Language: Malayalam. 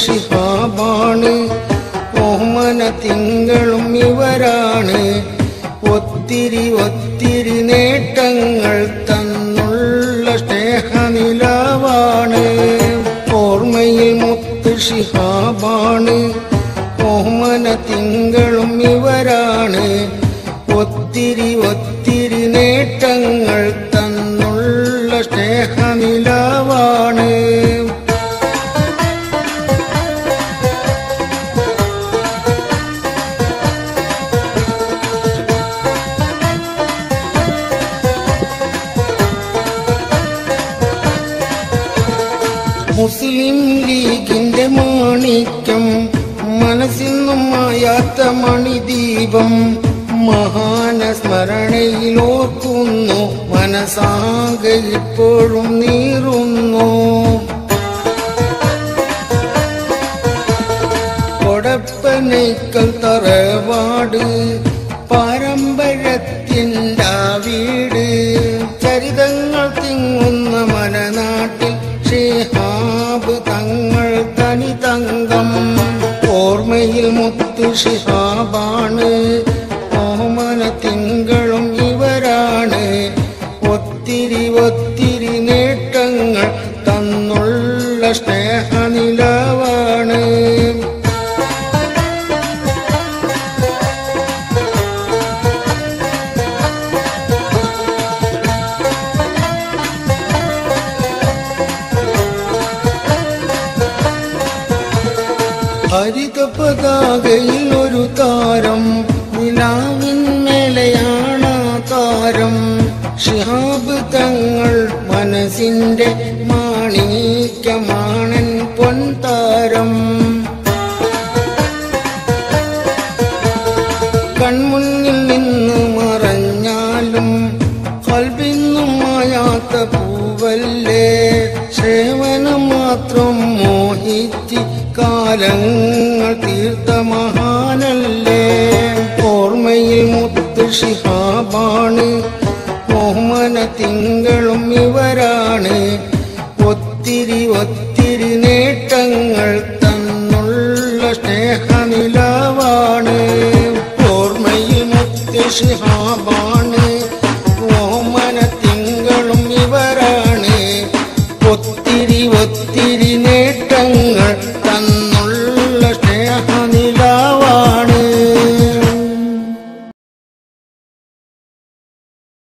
ശിഹാബാണ് ഓമന തിങ്കളും ഇവരാണ് ഒത്തിരി ഒത്തിരി നേട്ടങ്ങൾ തന്നുള്ള സ്നേഹനിലവാണ് ഓർമ്മയിൽ മുത്ത് ശിഹാബാണ് ഓമന തിങ്കളും ഇവരാണ് ഒത്തിരി ഒത്തിരി നേട്ടങ്ങൾ തന്നുള്ള സ്നേഹനിലവാണ് മുസ്ലിം ലീഗിന്റെ മാണിക്യം മനസ്സിന്നും മായാത്ത മണിദീപം മഹാന സ്മരണയിലോർക്കുന്നു മനസ്സാകെ ഇപ്പോഴും നീറുന്നു കൊടപ്പനയ്ക്കൽ തറവാട് പാരമ്പര്യത്തിൻ്റെ വീട് ചരിതങ്ങൾ തിങ്ങുന്ന മനനാട്ടിൽ ശിഹാബ് തങ്ങൾ തനി തങ്കം ഓർമ്മയിൽ മുത്ത് ശിഹാബാണ് ഓമന തിങ്കളും ഇവരാണ് ഒത്തിരി ഒത്തിരി നേട്ടങ്ങൾ തന്നുള്ള സ്നേഹനിലവാണ് ഹരിത പതാകയിൽ ഒരു താരം നിലാവിന്മേലെയാണ് താരം ശിഹാബ് തങ്ങൾ മനസ്സിന്റെ മാണിക്യമാണൻ പൊൻതാരം കൺമുന്നിൽ നിന്ന് മറഞ്ഞാലും കൽബിന്നും മായാത്ത പൂവല്ലേ സേവനം മാത്രം മോഹിച്ച് കാലങ്ങൾ തീർത്ത മഹാനല്ലേ ഓർമ്മയിൽ മുത്ത് ശിഹാബാണ് ഓമന തിങ്കളും ഇവരാണ് ഒത്തിരി ഒത്തിരി നേട്ടങ്ങൾ തന്നുള്ള സ്നേഹനിലവാണ് ഓർമ്മയിൽ മുത്ത് ശിഹാബാണ് ഓമന തിങ്കളും ഇവരാണ് ഒത്തിരി ഒത്തിരി നേട്ടങ്ങൾ